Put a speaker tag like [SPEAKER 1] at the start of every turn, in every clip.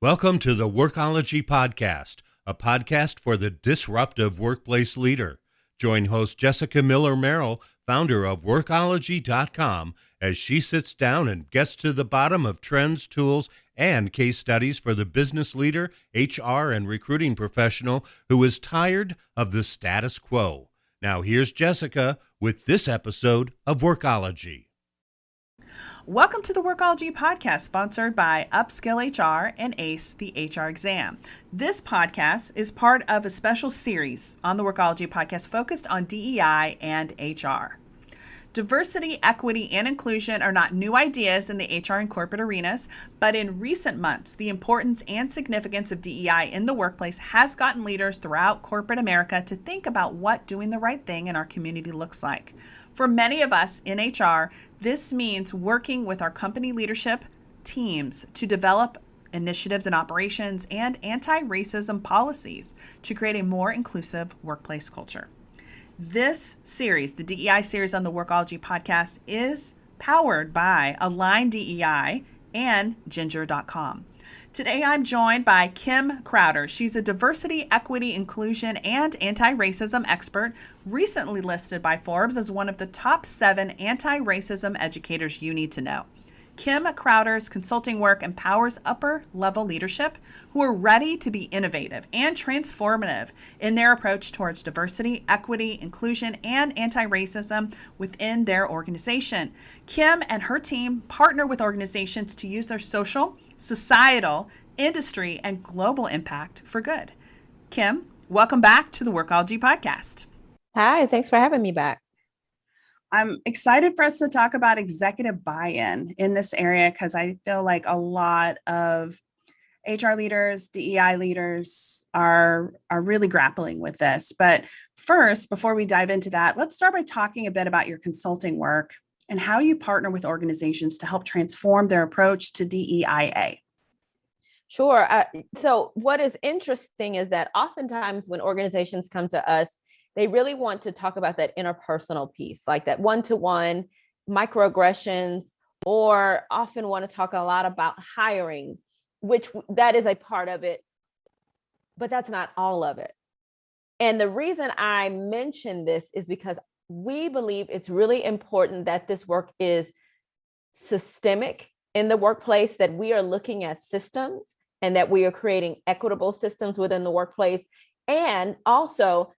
[SPEAKER 1] Welcome to the Workology Podcast, a podcast for the disruptive workplace leader. Join host Jessica Miller-Merrill, founder of Workology.com, as she sits down and gets to the bottom of trends, tools, and case studies for the business leader, HR, and recruiting professional who is tired of the status quo. Now here's Jessica with this episode of Workology.
[SPEAKER 2] Welcome to the Workology Podcast, sponsored by Upskill HR and ACE, the HR exam. This podcast is part of a special series on the Workology Podcast focused on DEI and HR. Diversity, equity, and inclusion are not new ideas in the HR and corporate arenas, but in recent months, the importance and significance of DEI in the workplace has gotten leaders throughout corporate America to think about what doing the right thing in our community looks like. For many of us in HR, this means working with our company leadership teams to develop initiatives and operations and anti-racism policies to create a more inclusive workplace culture. This series, the DEI series on the Workology Podcast, is powered by Align DEI and Ginger.com. Today, I'm joined by Kim Crowder. She's a diversity, equity, inclusion, and anti-racism expert, recently listed by Forbes as one of the top 7 anti-racism educators you need to know. Kim Crowder's consulting work empowers upper-level leadership who are ready to be innovative and transformative in their approach towards diversity, equity, inclusion, and anti-racism within their organization. Kim and her team partner with organizations to use their social, societal, industry, and global impact for good. Kim, welcome back to the Workology Podcast.
[SPEAKER 3] Hi, thanks for having me back.
[SPEAKER 2] I'm excited for us to talk about executive buy-in in this area because I feel like a lot of HR leaders, DEI leaders are really grappling with this. But first, before we dive into that, let's start by talking a bit about your consulting work and how you partner with organizations to help transform their approach to DEIA.
[SPEAKER 3] Sure. So what is interesting is that oftentimes when organizations come to us, they really want to talk about that interpersonal piece, like that one-to-one microaggressions, or often want to talk a lot about hiring, which that is a part of it, but that's not all of it. And the reason I mention this is because we believe it's really important that this work is systemic in the workplace, that we are looking at systems and that we are creating equitable systems within the workplace. And also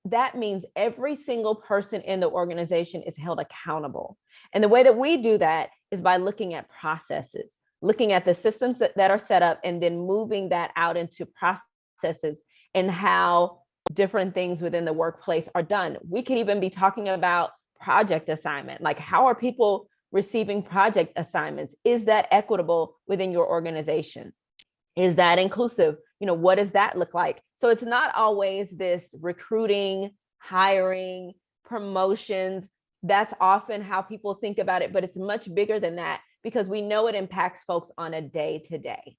[SPEAKER 3] that means every single person in the organization is held accountable. And the way that we do that is by looking at processes, looking at the systems that are set up, and then moving that out into processes and how different things within the workplace are done. We could even be talking about project assignment, like how are people receiving project assignments? Is that equitable within your organization? Is that inclusive? What does that look like? So it's not always this recruiting, hiring, promotions. That's often how people think about it, but it's much bigger than that because we know it impacts folks on a day-to-day.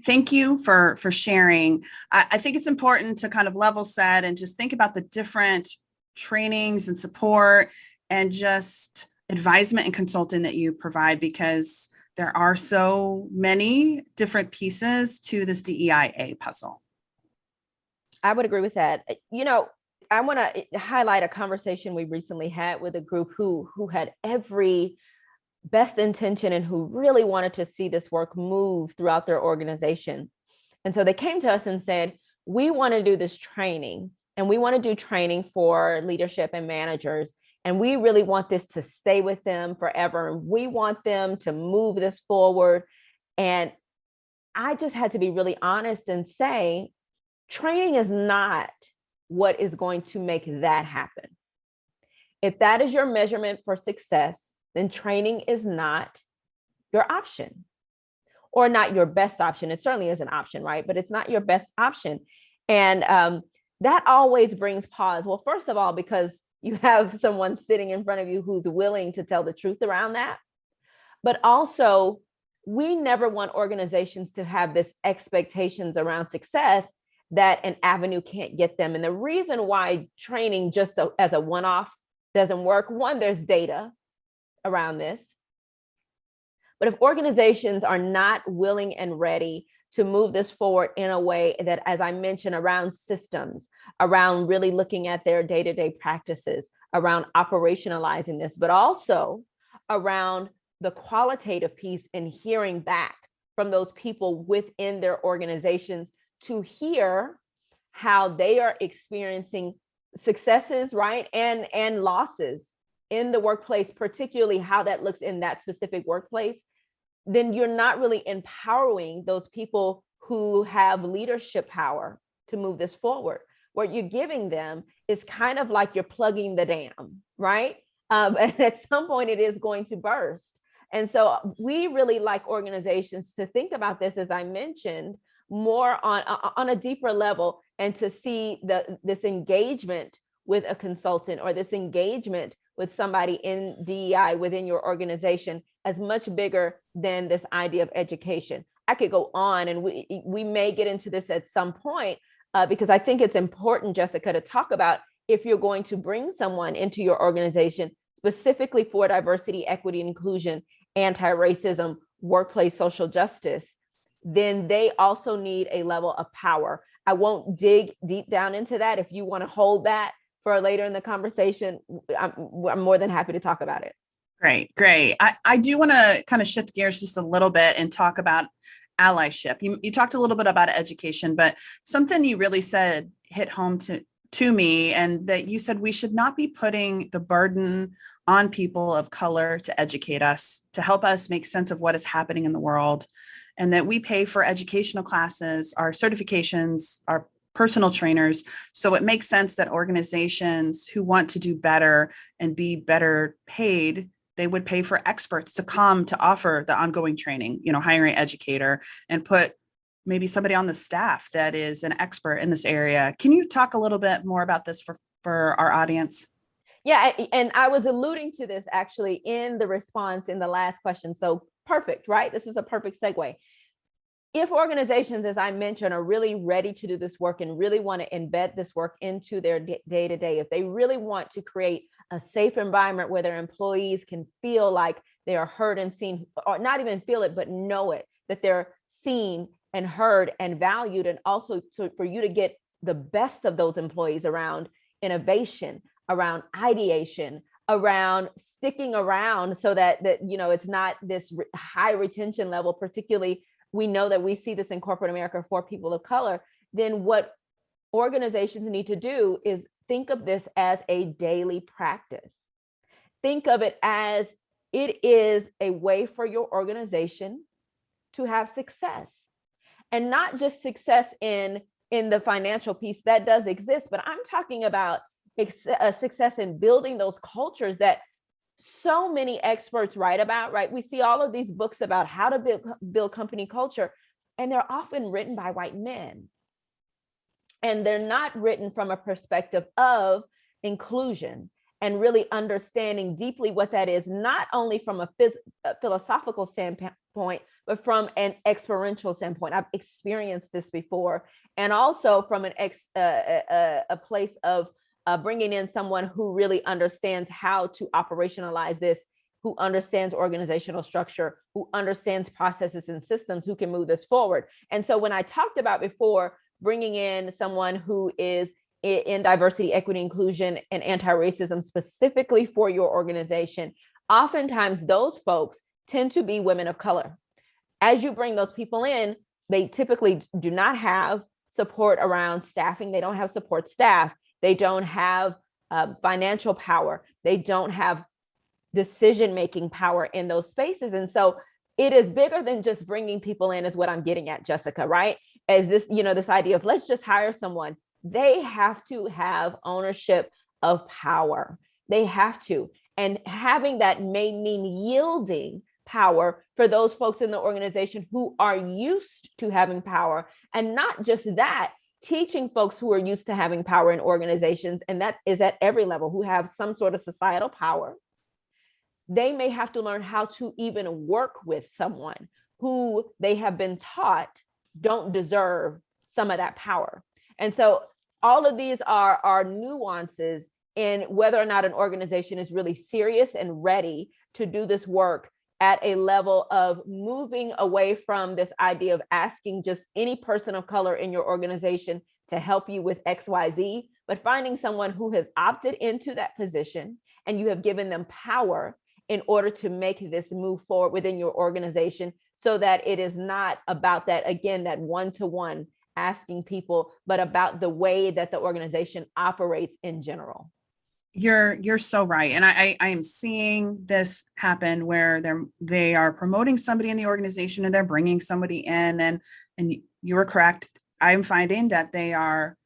[SPEAKER 2] Thank you for sharing. I think it's important to kind of level set and just think about the different trainings and support and just advisement and consulting that you provide, because there are so many different pieces to this DEIA puzzle.
[SPEAKER 3] I would agree with that. I want to highlight a conversation we recently had with a group who had every best intention and who really wanted to see this work move throughout their organization. And so they came to us and said, we want to do this training, and we want to do training for leadership and managers. And we really want this to stay with them forever. And we want them to move this forward. And I just had to be really honest and say, training is not what is going to make that happen. If that is your measurement for success, then training is not your option, or not your best option. It certainly is an option, right? But it's not your best option. And that always brings pause. Well, first of all, because you have someone sitting in front of you who's willing to tell the truth around that. But also, we never want organizations to have this expectations around success that an avenue can't get them. And the reason why training just as a one-off doesn't work, one, there's data around this. But if organizations are not willing and ready to move this forward in a way that, as I mentioned, around systems, around really looking at their day-to-day practices, around operationalizing this, but also around the qualitative piece and hearing back from those people within their organizations to hear how they are experiencing successes, right? And losses in the workplace, particularly how that looks in that specific workplace, then you're not really empowering those people who have leadership power to move this forward. What you're giving them is kind of like you're plugging the dam, right? And at some point it is going to burst. And so we really like organizations to think about this, as I mentioned, more on a deeper level, and to see this engagement with a consultant or this engagement with somebody in DEI within your organization as much bigger than this idea of education. I could go on, and we may get into this at some point, because I think it's important, Jessica, to talk about if you're going to bring someone into your organization specifically for diversity, equity, inclusion, anti-racism, workplace social justice, then they also need a level of power. I won't dig deep down into that. If you want to hold that for later in the conversation, I'm more than happy to talk about it.
[SPEAKER 2] Great. I do want to kind of shift gears just a little bit and talk about allyship. You talked a little bit about education, but something you really said hit home to me, and that you said we should not be putting the burden on people of color to educate us, to help us make sense of what is happening in the world, and that we pay for educational classes, our certifications, our personal trainers. So it makes sense that organizations who want to do better and be better paid, they would pay for experts to come to offer the ongoing training, hiring an educator and put maybe somebody on the staff that is an expert in this area. Can you talk a little bit more about this for our audience?
[SPEAKER 3] Yeah, and I was alluding to this actually in the response in the last question. So perfect, right? This is a perfect segue. If organizations, as I mentioned, are really ready to do this work and really want to embed this work into their day-to-day, if they really want to create a safe environment where their employees can feel like they are heard and seen, or not even feel it, but know it, that they're seen and heard and valued, and also for you to get the best of those employees around innovation, around ideation, around sticking around, so that it's not this high retention level, particularly we know that we see this in corporate America for people of color, then what organizations need to do is think of this as a daily practice. Think of it as it is a way for your organization to have success, and not just success in the financial piece that does exist, but I'm talking about a success in building those cultures that so many experts write about, right? We see all of these books about how to build company culture, and they're often written by white men. And they're not written from a perspective of inclusion and really understanding deeply what that is, not only from a philosophical standpoint, but from an experiential standpoint. I've experienced this before. And also from a place of bringing in someone who really understands how to operationalize this, who understands organizational structure, who understands processes and systems, who can move this forward. And so when I talked about before, bringing in someone who is in diversity, equity, inclusion, and anti-racism specifically for your organization, oftentimes those folks tend to be women of color. As you bring those people in, they typically do not have support around staffing. They don't have support staff. They don't have financial power. They don't have decision-making power in those spaces. And so it is bigger than just bringing people in, is what I'm getting at, Jessica, right? As this, this idea of let's just hire someone. They have to have ownership of power. They have to. And having that may mean yielding power for those folks in the organization who are used to having power. And not just that, teaching folks who are used to having power in organizations, and that is at every level, who have some sort of societal power. They may have to learn how to even work with someone who they have been taught don't deserve some of that power. And so all of these are nuances in whether or not an organization is really serious and ready to do this work at a level of moving away from this idea of asking just any person of color in your organization to help you with XYZ, but finding someone who has opted into that position and you have given them power in order to make this move forward within your organization, so that it is not about that, again, that one-to-one asking people, but about the way that the organization operates in general.
[SPEAKER 2] You're so right. And I am seeing this happen where they are promoting somebody in the organization and they're bringing somebody in, and you are correct. I'm finding that they are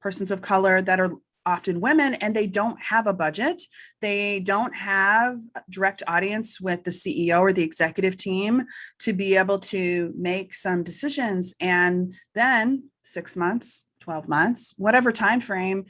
[SPEAKER 2] persons of color that are often women, and they don't have a budget. They don't have direct audience with the CEO or the executive team to be able to make some decisions. And then 6 months, 12 months, whatever time frame,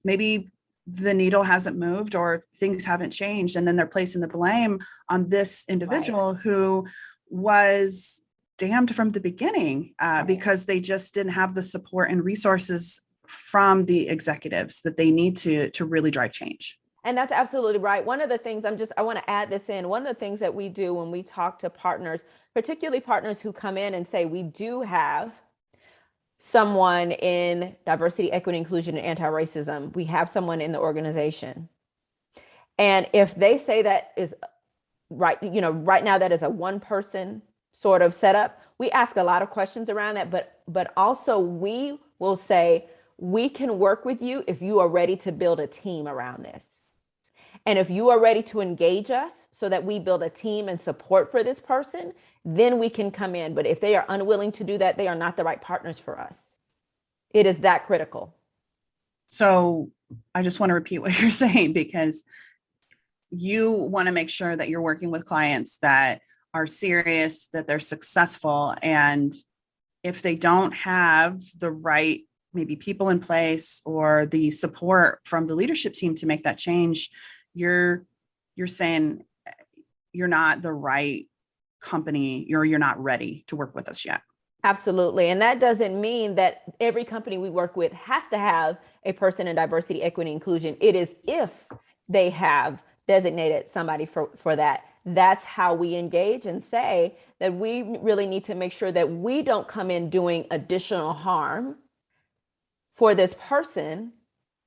[SPEAKER 2] maybe the needle hasn't moved or things haven't changed. And then they're placing the blame on this individual who was damned from the beginning because they just didn't have the support and resources from the executives that they need to really drive change.
[SPEAKER 3] And that's absolutely right. One of the things I want to add this in. One of the things that we do when we talk to partners, particularly partners who come in and say, we do have someone in diversity, equity, inclusion, and anti-racism. We have someone in the organization. And if they say that is right, right now that is a one person sort of setup, we ask a lot of questions around that, but also we will say, we can work with you if you are ready to build a team around this. And if you are ready to engage us so that we build a team and support for this person, then we can come in. But if they are unwilling to do that, they are not the right partners for us. It is that critical.
[SPEAKER 2] So I just want to repeat what you're saying, because you want to make sure that you're working with clients that are serious, that they're successful. And if they don't have the right maybe people in place or the support from the leadership team to make that change, you're saying you're not the right company, you're not ready to work with us yet.
[SPEAKER 3] Absolutely. And that doesn't mean that every company we work with has to have a person in diversity, equity, inclusion. It is if they have designated somebody for that. That's how we engage and say that we really need to make sure that we don't come in doing additional harm for this person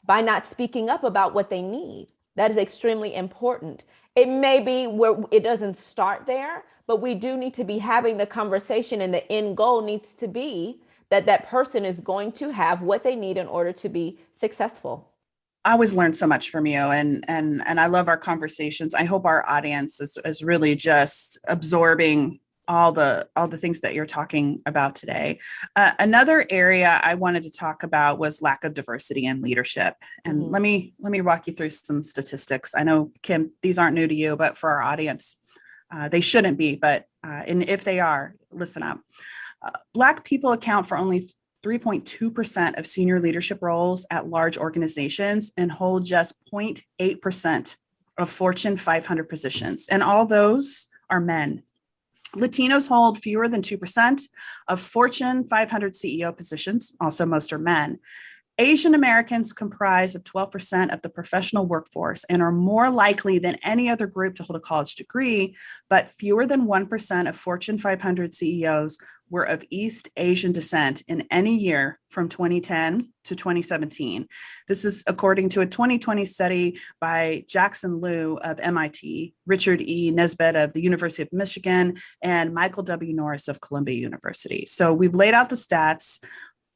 [SPEAKER 3] by not speaking up about what they need. That is extremely important. It may be where it doesn't start there, but we do need to be having the conversation, and the end goal needs to be that that person is going to have what they need in order to be successful.
[SPEAKER 2] I always learn so much from you, and I love our conversations. I hope our audience is really just absorbing all the things that you're talking about today. Another area I wanted to talk about was lack of diversity in leadership. And let me walk you through some statistics. I know, Kim, these aren't new to you, but for our audience, they shouldn't be, but and if they are, listen up. Black people account for only 3.2% of senior leadership roles at large organizations and hold just 0.8% of Fortune 500 positions. And all those are men. Latinos hold fewer than 2% of Fortune 500 CEO positions. Also, most are men. Asian Americans comprise of 12% of the professional workforce and are more likely than any other group to hold a college degree, but fewer than 1% of Fortune 500 CEOs were of East Asian descent in any year from 2010 to 2017. This is according to a 2020 study by Jackson Liu of MIT, Richard E. Nesbitt of the University of Michigan, and Michael W. Norris of Columbia University. So we've laid out the stats.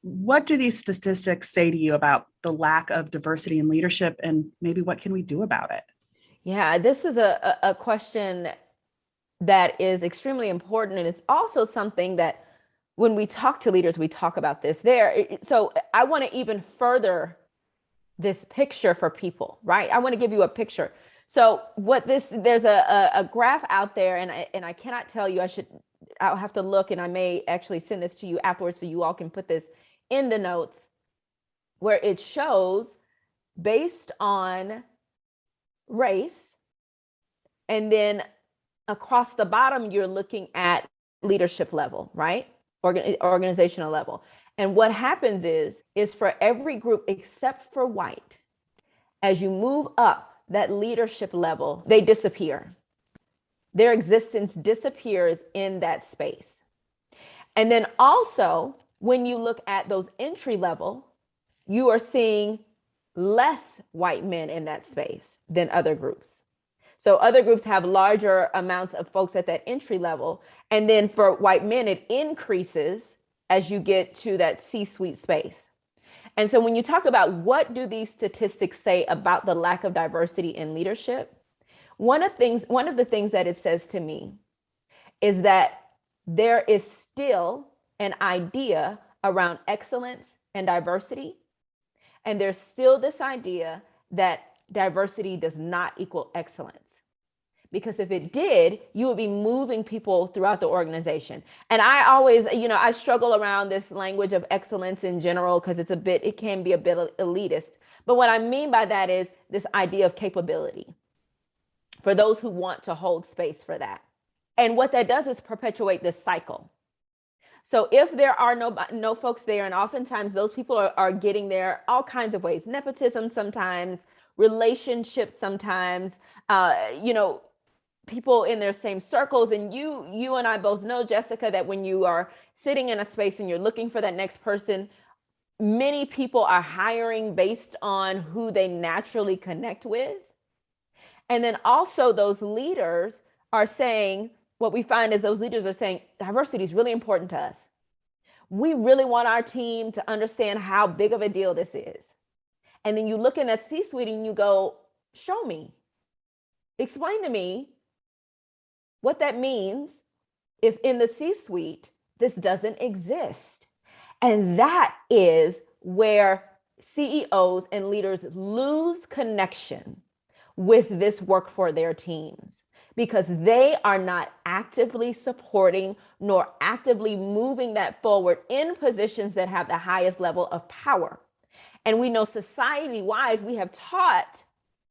[SPEAKER 2] What do these statistics say to you about the lack of diversity in leadership, and maybe what can we do about it? Yeah,
[SPEAKER 3] this is a question that is extremely important. And it's also something that when we talk to leaders, we talk about this there. So I want to even further this picture for people, right? I want to give you a picture. So there's a graph out there, and I cannot tell you, I'll have to look, and I may actually send this to you afterwards so you all can put this in the notes, where it shows based on race, and then across the bottom, you're looking at leadership level, right? Organizational level. And what happens is for every group except for white, as you move up that leadership level, they disappear. Their existence disappears in that space. And then also, when you look at those entry level, you are seeing less white men in that space than other groups. So other groups have larger amounts of folks at that entry level. And then for white men, it increases as you get to that C-suite space. And so when you talk about what do these statistics say about the lack of diversity in leadership, one of the things that it says to me is that there is still an idea around excellence and diversity. And there's still this idea that diversity does not equal excellence. Because if it did, you would be moving people throughout the organization. And I always, I struggle around this language of excellence in general because it can be a bit elitist. But what I mean by that is this idea of capability for those who want to hold space for that. And what that does is perpetuate this cycle. So if there are no folks there, and oftentimes those people are getting there all kinds of ways, nepotism sometimes, relationships sometimes, people in their same circles. And you and I both know, Jessica, that when you are sitting in a space and you're looking for that next person, many people are hiring based on who they naturally connect with. And then also those leaders are saying, what we find is those leaders are saying, diversity is really important to us. We really want our team to understand how big of a deal this is. And then you look in that C-suite and you go, show me, explain to me what that means if in the C-suite, this doesn't exist. And that is where CEOs and leaders lose connection with this work for their teams, because they are not actively supporting nor actively moving that forward in positions that have the highest level of power. And we know society-wise, we have taught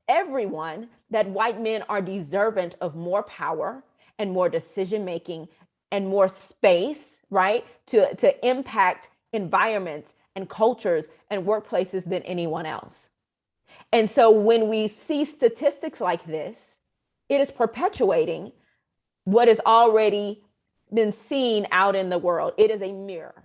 [SPEAKER 3] everyone that white men are deserving of more power and more decision-making and more space, right, to impact environments and cultures and workplaces than anyone else. And so when we see statistics like this, it is perpetuating what has already been seen out in the world. It is a mirror.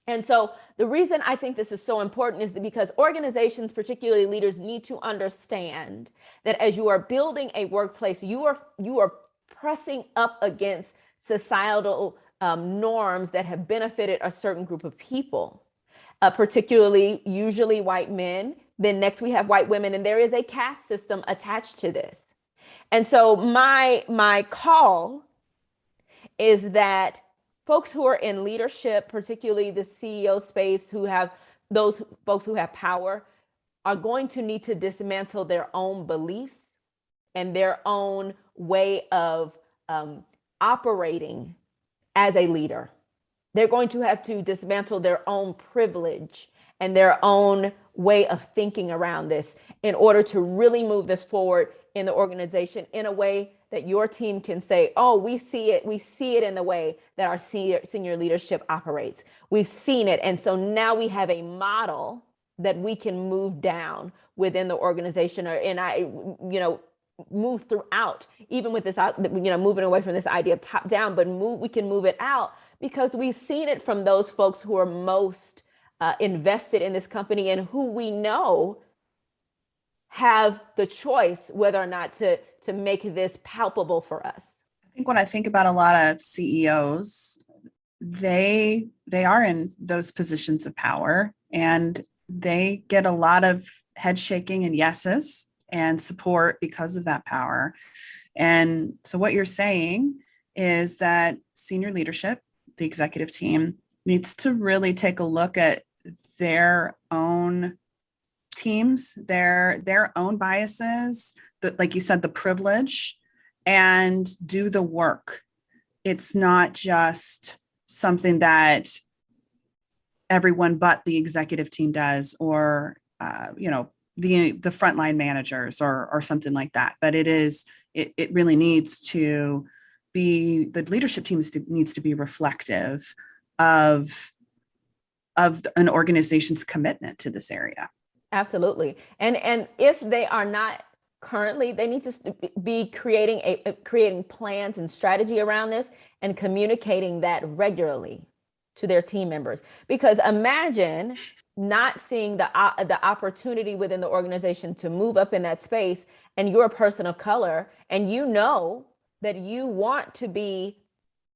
[SPEAKER 3] And so the reason I think this is so important is because organizations, particularly leaders, need to understand that as you are building a workplace, you are pressing up against societal norms that have benefited a certain group of people, particularly usually white men. Then next we have white women, and there is a caste system attached to this. And so my call is that folks who are in leadership, particularly the CEO space, who have those folks who have power, are going to need to dismantle their own beliefs and their own way of operating as a leader. They're going to have to dismantle their own privilege and their own way of thinking around this in order to really move this forward in the organization in a way that your team can say, oh, we see it in the way that our senior leadership operates. We've seen it. And so now we have a model that we can move down within the organization, move throughout, even with this, moving away from this idea of top down, but we can move it out because we've seen it from those folks who are most invested in this company and who we know have the choice whether or not to make this palpable for us.
[SPEAKER 2] I think when I think about a lot of CEOs, they are in those positions of power and they get a lot of head shaking and yeses and support because of that power. And so what you're saying is that senior leadership, the executive team, needs to really take a look at their own teams, their own biases, like you said, the privilege, and do the work. It's not just something that everyone but the executive team does, or the frontline managers or something like that. But it really needs to be, the leadership team needs to be reflective of an organization's commitment to this area.
[SPEAKER 3] Absolutely. And if they are not currently, they need to be creating plans and strategy around this and communicating that regularly to their team members. Because imagine not seeing the opportunity within the organization to move up in that space, and you're a person of color, and you know that you want to be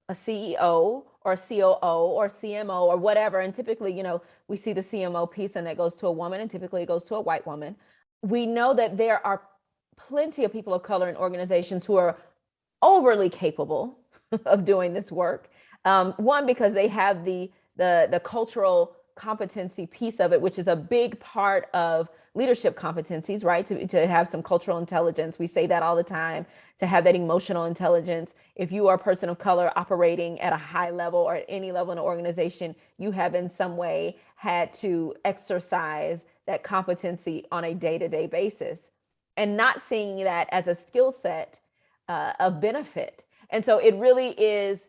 [SPEAKER 3] a CEO or a COO or CMO or whatever. And typically, we see the CMO piece and that goes to a woman, and typically it goes to a white woman. We know that there are plenty of people of color in organizations who are overly capable of doing this work. One, because they have the cultural competency piece of it, which is a big part of leadership competencies, right? To have some cultural intelligence. We say that all the time, to have that emotional intelligence. If you are a person of color operating at a high level or at any level in an organization, you have in some way had to exercise that competency on a day-to-day basis, and not seeing that as a skill set of benefit. And so it really is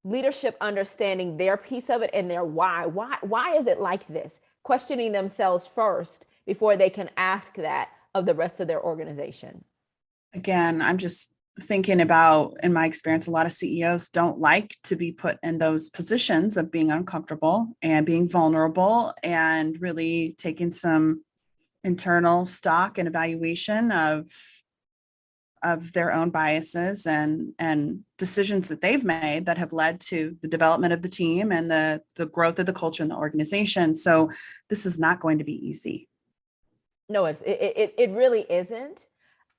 [SPEAKER 3] leadership understanding their piece of it and their why. Why is it like this? Questioning themselves first before they can ask that of the rest of their organization.
[SPEAKER 2] Again, I'm just thinking about, in my experience, a lot of CEOs don't like to be put in those positions of being uncomfortable and being vulnerable, and really taking some internal stock and evaluation of their own biases and decisions that they've made that have led to the development of the team and the growth of the culture in the organization. So this is not going to be easy.
[SPEAKER 3] No, it really isn't.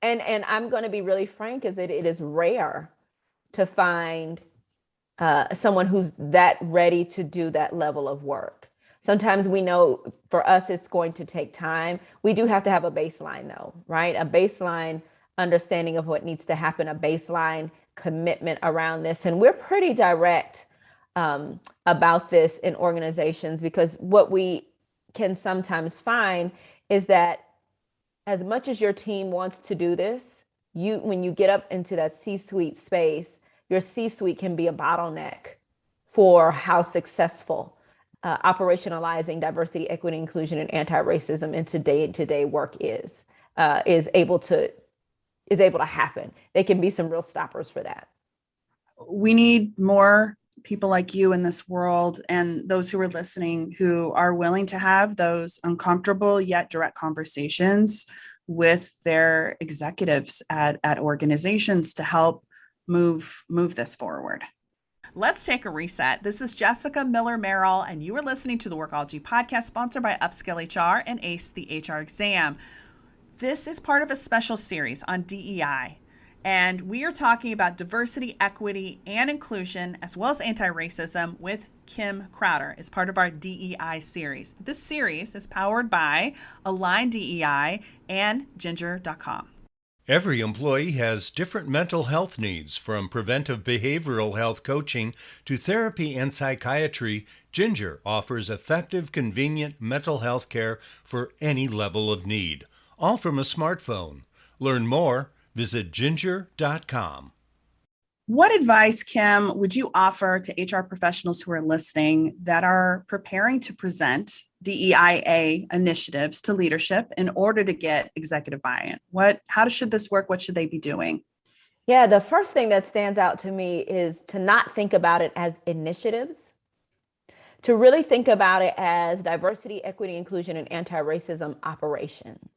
[SPEAKER 3] And I'm going to be really frank, is that it is rare to find someone who's that ready to do that level of work. Sometimes we know for us, it's going to take time. We do have to have a baseline though, right? A baseline understanding of what needs to happen, a baseline commitment around this. And we're pretty direct about this in organizations, because what we can sometimes find is that as much as your team wants to do this, when you get up into that C-suite space, your C-suite can be a bottleneck for how successful operationalizing diversity, equity, inclusion, and anti-racism into day-to-day work is able to happen. They can be some real stoppers for that.
[SPEAKER 2] We need more people like you in this world, and those who are listening who are willing to have those uncomfortable yet direct conversations with their executives at organizations to help move this forward. Let's take a reset. This is Jessica Miller Merrill, and you are listening to the Workology Podcast, sponsored by Upskill HR and ACE, the HR exam. This is part of a special series on DEI, and we are talking about diversity, equity, and inclusion, as well as anti-racism, with Kim Crowder as part of our DEI series. This series is powered by Align DEI and Ginger.com.
[SPEAKER 1] Every employee has different mental health needs, from preventive behavioral health coaching to therapy and psychiatry. Ginger offers effective, convenient mental health care for any level of need, all from a smartphone. Learn more, visit Ginger.com.
[SPEAKER 2] What advice, Kim, would you offer to HR professionals who are listening that are preparing to present DEIA initiatives to leadership in order to get executive buy-in? How should this work? What should they be doing?
[SPEAKER 3] Yeah, the first thing that stands out to me is to not think about it as initiatives, to really think about it as diversity, equity, inclusion, and anti-racism operations.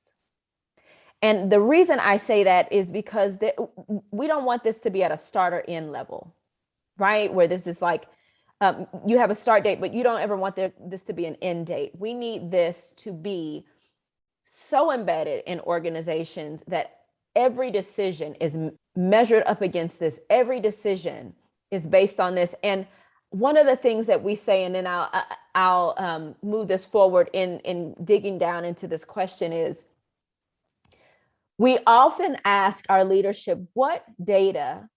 [SPEAKER 3] And the reason I say that is because we don't want this to be at a starter-in level, right? Where this is like, you have a start date, but you don't ever want this to be an end date. We need this to be so embedded in organizations that every decision is measured up against this. Every decision is based on this. And one of the things that we say, and then I'll move this forward in digging down into this question, is we often ask our leadership, what data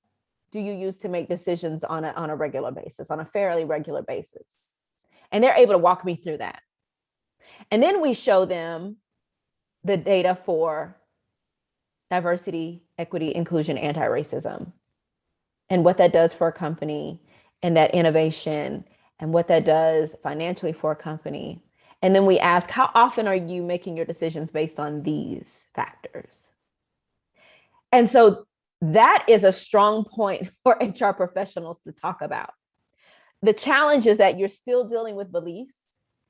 [SPEAKER 3] do you use to make decisions on a regular basis, on a fairly regular basis? And they're able to walk me through that. And then we show them the data for diversity, equity, inclusion, anti-racism, and what that does for a company, and that innovation, and what that does financially for a company. And then we ask, how often are you making your decisions based on these factors? And so that is a strong point for HR professionals to talk about. The challenge is that you're still dealing with beliefs,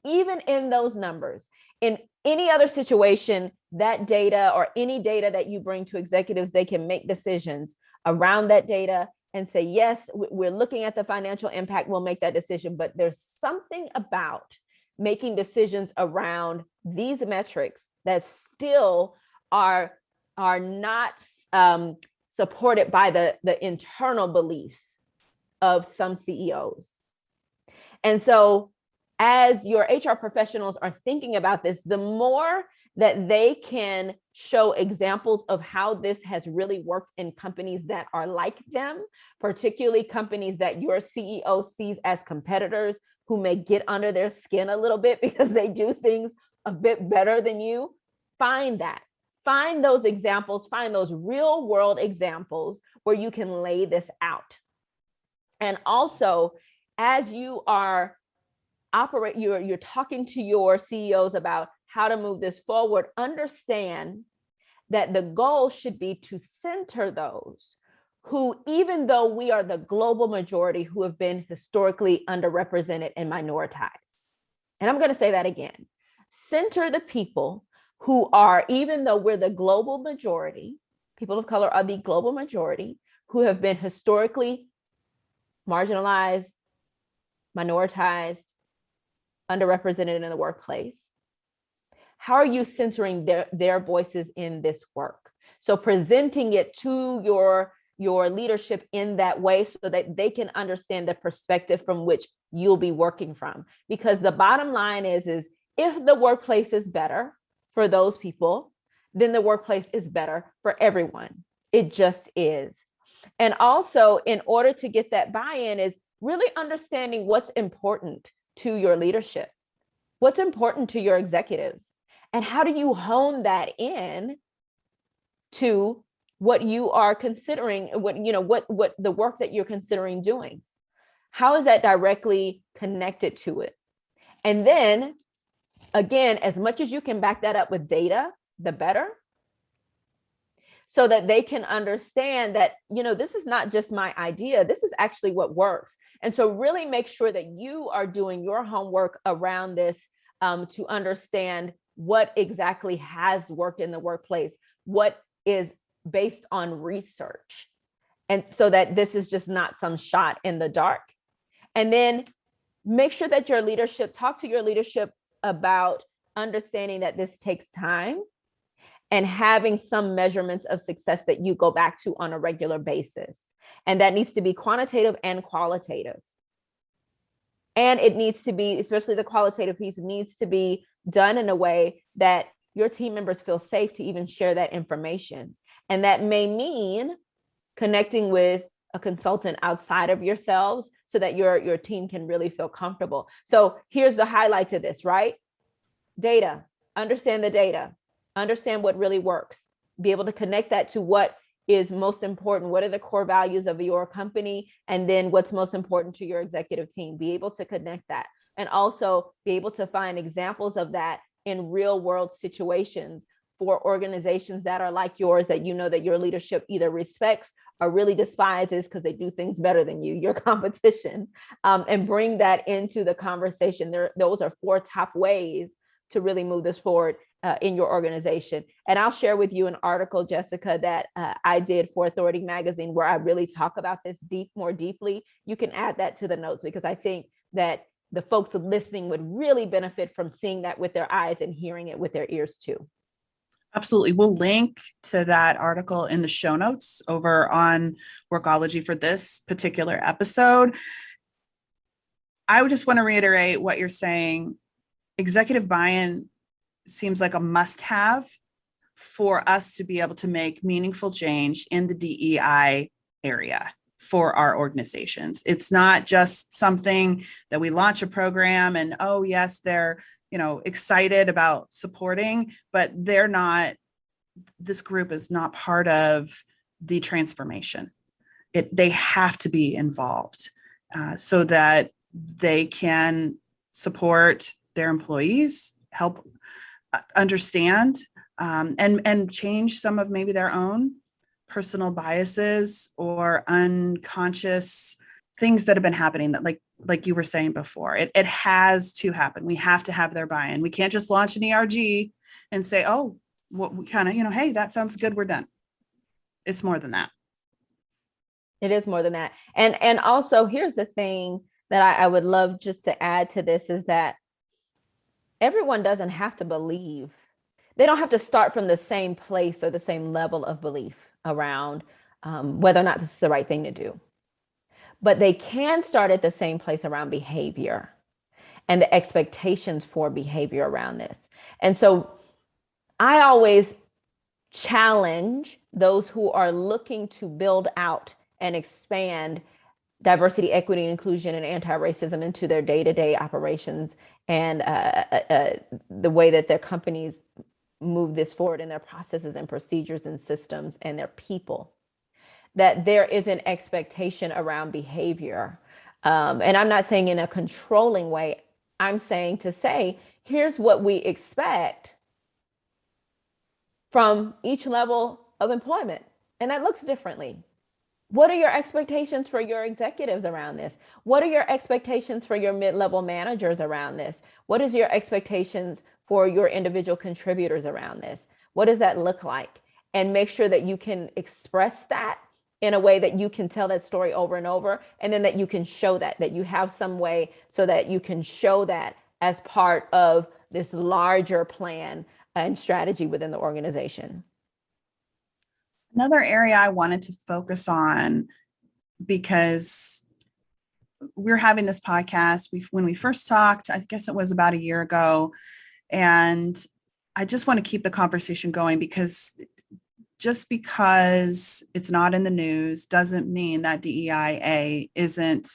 [SPEAKER 3] even in those numbers. In any other situation, that data or any data that you bring to executives, they can make decisions around that data and say, yes, we're looking at the financial impact, we'll make that decision. But there's something about making decisions around these metrics that still are not supported by the internal beliefs of some CEOs. And so as your HR professionals are thinking about this, the more that they can show examples of how this has really worked in companies that are like them, particularly companies that your CEO sees as competitors who may get under their skin a little bit because they do things a bit better than you, find that. Find those examples, find those real world examples where you can lay this out. And also, as you are you're talking to your CEOs about how to move this forward, understand that the goal should be to center those who, even though we are the global majority, who have been historically underrepresented and minoritized. And I'm going to say that again. Center the people who are, even though we're the global majority, people of color are the global majority, who have been historically marginalized, minoritized, underrepresented in the workplace. How are you centering their voices in this work? So presenting it to your leadership in that way so that they can understand the perspective from which you'll be working from. Because the bottom line is if the workplace is better for those people, then the workplace is better for everyone. It just is. And also, in order to get that buy-in, is really understanding what's important to your leadership, what's important to your executives, and how do you hone that in to what you are considering, what the work that you're considering doing. How is that directly connected to it? And then again, as much as you can back that up with data, the better, so that they can understand that, this is not just my idea, this is actually what works. And so really make sure that you are doing your homework around this to understand what exactly has worked in the workplace, what is based on research. And so that this is just not some shot in the dark. And then make sure that talk to your leadership about understanding that this takes time and having some measurements of success that you go back to on a regular basis. And that needs to be quantitative and qualitative. And it needs to be, especially the qualitative piece, needs to be done in a way that your team members feel safe to even share that information. And that may mean connecting with a consultant outside of yourselves so that your team can really feel comfortable. So here's the highlight to this, right? Data, understand the data, understand what really works, be able to connect that to what is most important. What are the core values of your company? And then what's most important to your executive team? Be able to connect that and also be able to find examples of that in real world situations for organizations that are like yours, that that your leadership either respects or really despises because they do things better than you, your competition, and bring that into the conversation. Those are 4 top ways to really move this forward in your organization. And I'll share with you an article, Jessica, that I did for Authority Magazine, where I really talk about this more deeply. You can add that to the notes because I think that the folks listening would really benefit from seeing that with their eyes and hearing it with their ears too.
[SPEAKER 2] Absolutely. We'll link to that article in the show notes over on Workology for this particular episode. I would just want to reiterate what you're saying. Executive buy-in seems like a must-have for us to be able to make meaningful change in the DEI area for our organizations. It's not just something that we launch a program and, oh yes, they're excited about supporting, but this group is not part of the transformation. They have to be involved so that they can support their employees, help understand and change some of maybe their own personal biases or unconscious things that have been happening that like you were saying before, it has to happen. We have to have their buy-in. We can't just launch an ERG and say, oh, what we kind of, hey, that sounds good, we're done. It's more than that.
[SPEAKER 3] It is more than that. And also, here's the thing that I would love just to add to this is that everyone doesn't have to believe. They don't have to start from the same place or the same level of belief around whether or not this is the right thing to do. But they can start at the same place around behavior and the expectations for behavior around this. And so I always challenge those who are looking to build out and expand diversity, equity, inclusion, and anti-racism into their day-to-day operations and the way that their companies move this forward in their processes and procedures and systems and their people, that there is an expectation around behavior. And I'm not saying in a controlling way. I'm saying to say, here's what we expect from each level of employment. And that looks differently. What are your expectations for your executives around this? What are your expectations for your mid-level managers around this? What is your expectations for your individual contributors around this? What does that look like? And make sure that you can express that in a way that you can tell that story over and over, and then that you can show that you have some way so that you can show that as part of this larger plan and strategy within the organization.
[SPEAKER 2] Another area I wanted to focus on, because we're having this podcast, when we first talked, I guess it was about a year ago, and I just want to keep the conversation going, because just because it's not in the news doesn't mean that DEIA isn't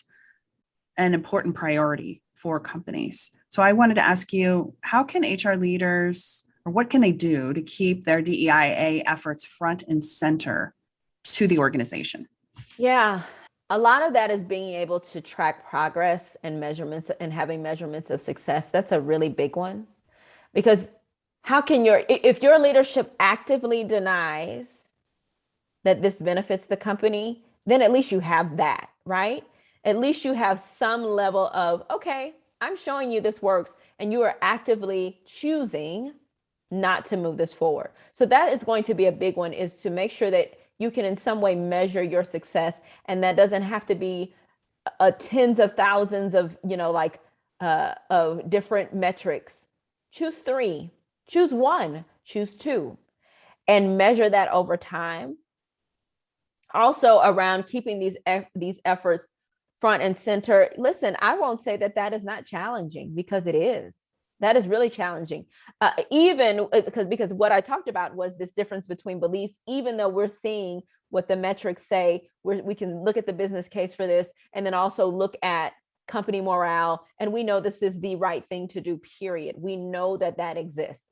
[SPEAKER 2] an important priority for companies. So I wanted to ask you, how can HR leaders, or what can they do to keep their DEIA efforts front and center to the organization?
[SPEAKER 3] Yeah, a lot of that is being able to track progress and measurements and having measurements of success. That's a really big one, because if your leadership actively denies that this benefits the company, then at least you have that, right? At least you have some level of, okay, I'm showing you this works, and you are actively choosing not to move this forward. So that is going to be a big one, is to make sure that you can in some way measure your success. And that doesn't have to be tens of thousands of, of different metrics. Choose 3, choose 1, choose 2, and measure that over time. Also around keeping these efforts front and center. Listen, I won't say that is not challenging, because it is. That is really challenging. Even because what I talked about was this difference between beliefs, even though we're seeing what the metrics say, we can look at the business case for this, and then also look at company morale. And we know this is the right thing to do, period. We know that exists.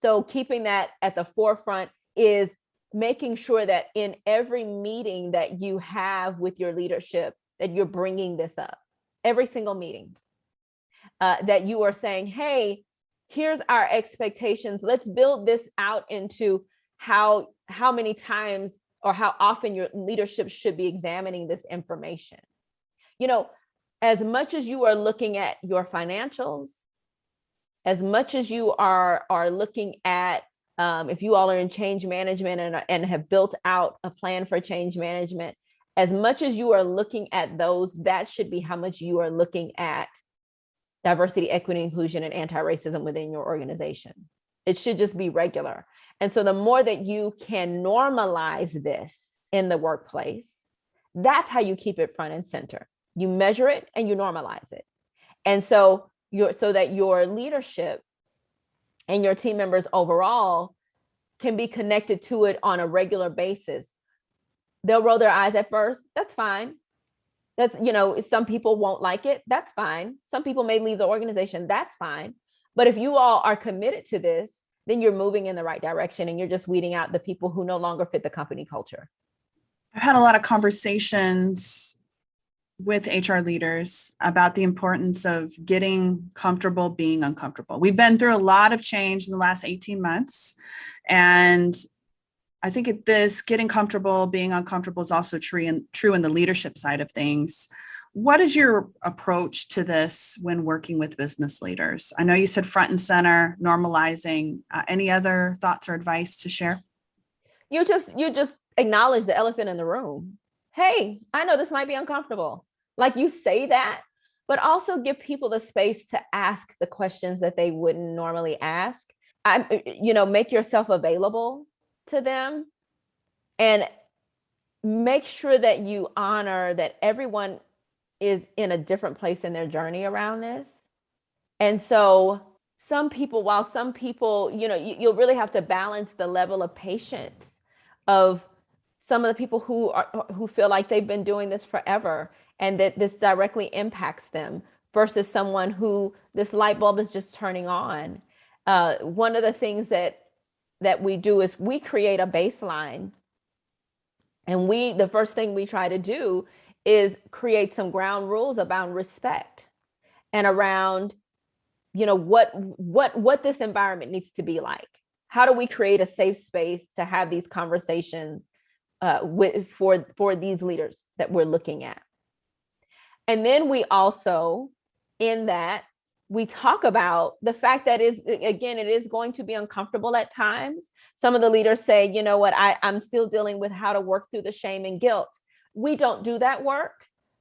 [SPEAKER 3] So keeping that at the forefront is making sure that in every meeting that you have with your leadership, that you're bringing this up. Every single meeting. That you are saying, hey, here's our expectations. Let's build this out into how many times or how often your leadership should be examining this information. As much as you are looking at your financials, as much as you are looking at, if you all are in change management and have built out a plan for change management, as much as you are looking at those, that should be how much you are looking at diversity, equity, inclusion, and anti-racism within your organization. It should just be regular. And so the more that you can normalize this in the workplace, that's how you keep it front and center. You measure it and you normalize it. And so that your leadership and your team members overall can be connected to it on a regular basis. They'll roll their eyes at first. That's fine. That's, some people won't like it. That's fine. Some people may leave the organization. That's fine. But if you all are committed to this, then you're moving in the right direction, and you're just weeding out the people who no longer fit the company culture.
[SPEAKER 2] I've had a lot of conversations with HR leaders about the importance of getting comfortable being uncomfortable. We've been through a lot of change in the last 18 months, and I think this getting comfortable, being uncomfortable is also true in the leadership side of things. What is your approach to this when working with business leaders? I know you said front and center, normalizing. Any other thoughts or advice to share?
[SPEAKER 3] You just acknowledge the elephant in the room. Hey, I know this might be uncomfortable. Like, you say that, but also give people the space to ask the questions that they wouldn't normally ask. Make yourself available to them, and make sure that you honor that everyone is in a different place in their journey around this. And so some people, you'll really have to balance the level of patience of some of the people who feel like they've been doing this forever and that this directly impacts them, versus someone who this light bulb is just turning on. One of the things that we do is we create a baseline, and the first thing we try to do is create some ground rules about respect and around, what this environment needs to be like. How do we create a safe space to have these conversations for these leaders that we're looking at? And then we also, in that, we talk about the fact that it is going to be uncomfortable at times. Some of the leaders say, you know what, I'm still dealing with how to work through the shame and guilt. We don't do that work,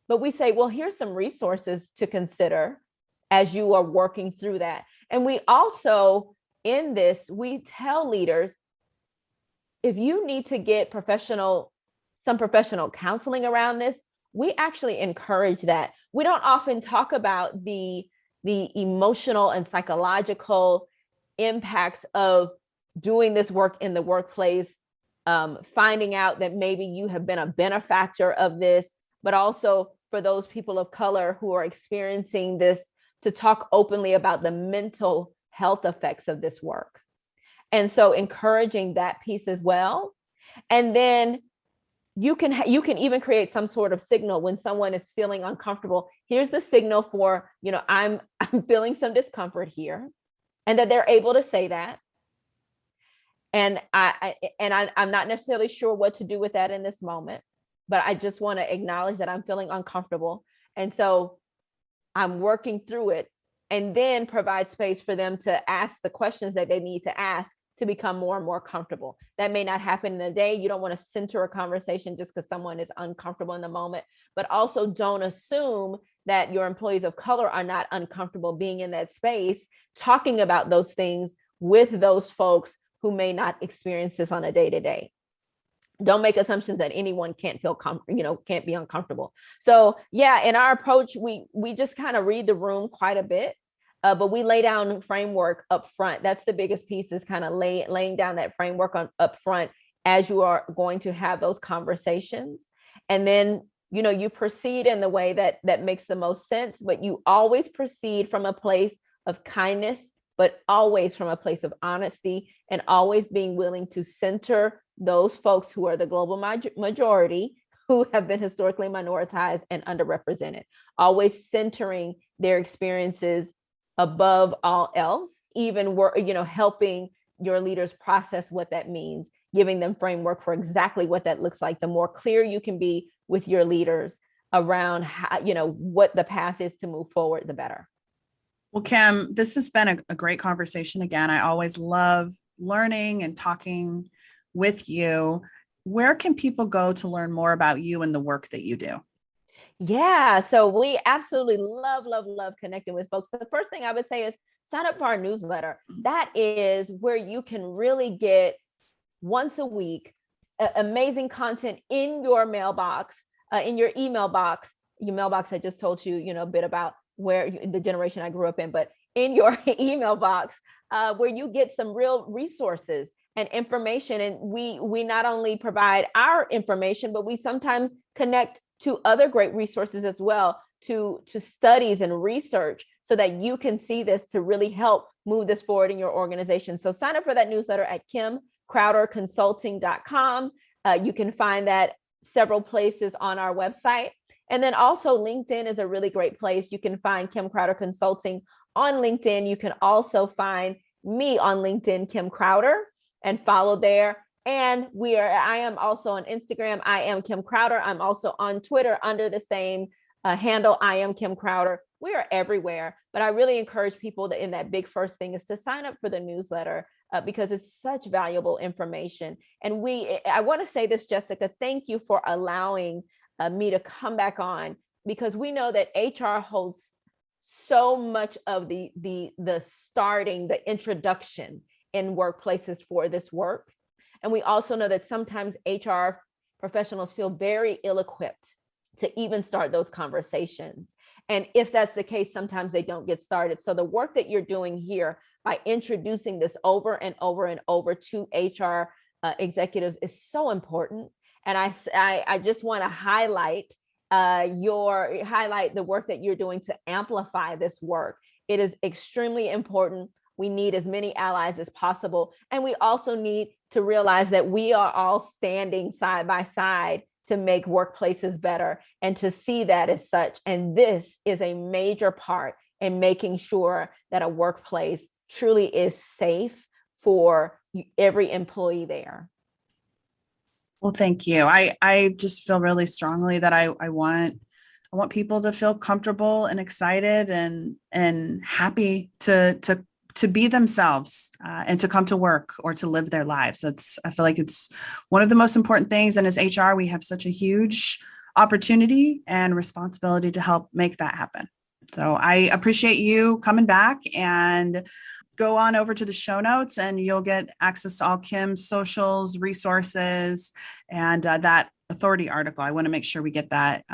[SPEAKER 3] but we say, well, here's some resources to consider as you are working through that. And we also, in this, we tell leaders, if you need to get some professional counseling around this, we actually encourage that. We don't often talk about the emotional and psychological impacts of doing this work in the workplace, finding out that maybe you have been a benefactor of this, but also for those people of color who are experiencing this, to talk openly about the mental health effects of this work. And so encouraging that piece as well. And then you can even create some sort of signal when someone is feeling uncomfortable. Here's the signal for, I'm feeling some discomfort here, and that they're able to say that. And I'm not necessarily sure what to do with that in this moment, but I just want to acknowledge that I'm feeling uncomfortable. And so I'm working through it, and then provide space for them to ask the questions that they need to ask to become more and more comfortable. That may not happen in a day. You don't want to center a conversation just because someone is uncomfortable in the moment, but also don't assume that your employees of color are not uncomfortable being in that space, talking about those things with those folks who may not experience this on a day-to-day. Don't make assumptions that anyone can't can't be uncomfortable. So yeah, in our approach, we just kind of read the room quite a bit. But we lay down framework up front. That's the biggest piece, is kind of laying down that framework up front as you are going to have those conversations. And then, you proceed in the way that makes the most sense, but you always proceed from a place of kindness, but always from a place of honesty, and always being willing to center those folks who are the global majority, who have been historically minoritized and underrepresented, always centering their experiences above all else, even helping your leaders process what that means, giving them framework for exactly what that looks like. The more clear you can be with your leaders around how, what the path is to move forward, the better.
[SPEAKER 2] Well, Kim, this has been a great conversation. Again, I always love learning and talking with you. Where can people go to learn more about you and the work that you do?
[SPEAKER 3] Yeah, so we absolutely love connecting with folks. The first thing I would say is sign up for our newsletter. That is where you can really get, once a week, amazing content in your mailbox, in your email box. Your mailbox, I just told you, a bit about where the generation I grew up in, but in your email box, where you get some real resources and information. And we not only provide our information, but we sometimes connect to other great resources as well, to studies and research, so that you can see this to really help move this forward in your organization. So sign up for that newsletter at kimcrowderconsulting.com. You can find that several places on our website. And then also LinkedIn is a really great place. You can find Kim Crowder Consulting on LinkedIn. You can also find me on LinkedIn, Kim Crowder, and follow there. And I am also on Instagram. I am Kim Crowder. I'm also on Twitter under the same handle. I am Kim Crowder. We are everywhere, but I really encourage people in that big first thing is to sign up for the newsletter because it's such valuable information. And I want to say this, Jessica, thank you for allowing me to come back on, because we know that HR holds so much of the introduction in workplaces for this work. And we also know that sometimes HR professionals feel very ill-equipped to even start those conversations. And if that's the case, sometimes they don't get started. So the work that you're doing here by introducing this over and over and over to HR executives is so important. And I just want to highlight the work that you're doing to amplify this work. It is extremely important. We need as many allies as possible. And we also need to realize that we are all standing side by side to make workplaces better and to see that as such. And this is a major part in making sure that a workplace truly is safe for every employee there.
[SPEAKER 2] Well, thank you. I just feel really strongly that I want people to feel comfortable and excited and happy to be themselves and to come to work or to live their lives. I feel like it's one of the most important things. And as HR, we have such a huge opportunity and responsibility to help make that happen. So I appreciate you coming back, and go on over to the show notes and you'll get access to all Kim's socials, resources, and that authority article. I want to make sure we get that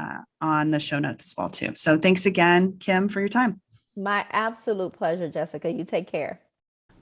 [SPEAKER 2] on the show notes as well too. So thanks again, Kim, for your time.
[SPEAKER 3] My absolute pleasure, Jessica. You take care.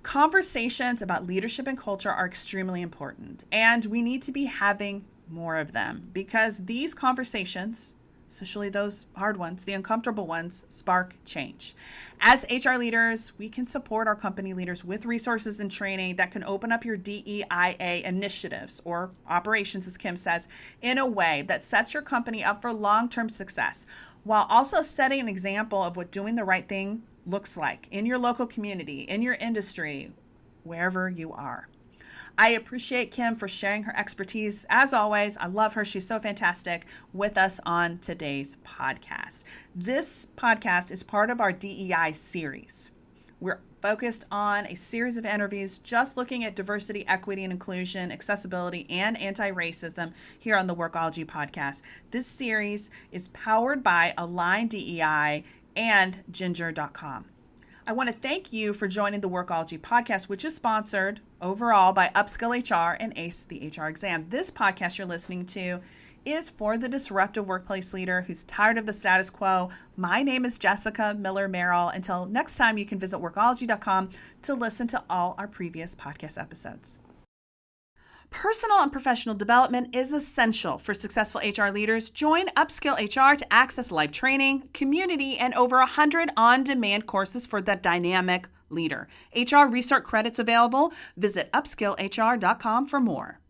[SPEAKER 2] Conversations about leadership and culture are extremely important, and we need to be having more of them, because these conversations, especially those hard ones, the uncomfortable ones, spark change. As HR leaders, we can support our company leaders with resources and training that can open up your DEIA initiatives or operations, as Kim says, in a way that sets your company up for long-term success, while also setting an example of what doing the right thing looks like in your local community, in your industry, wherever you are. I appreciate Kim for sharing her expertise. As always, I love her. She's so fantastic with us on today's podcast. This podcast is part of our DEI series. We're focused on a series of interviews just looking at diversity, equity, and inclusion, accessibility, and anti-racism here on the Workology Podcast. This series is powered by Align DEI and Ginger.com. I want to thank you for joining the Workology Podcast, which is sponsored overall by Upskill HR and ACE the HR exam. This podcast you're listening to is for the disruptive workplace leader who's tired of the status quo. My name is Jessica Miller Merrill. Until next time, you can visit Workology.com to listen to all our previous podcast episodes. Personal and professional development is essential for successful HR leaders. Join Upskill HR to access live training, community, and over 100 on-demand courses for the dynamic leader. HR Research credits available. Visit upskillhr.com for more.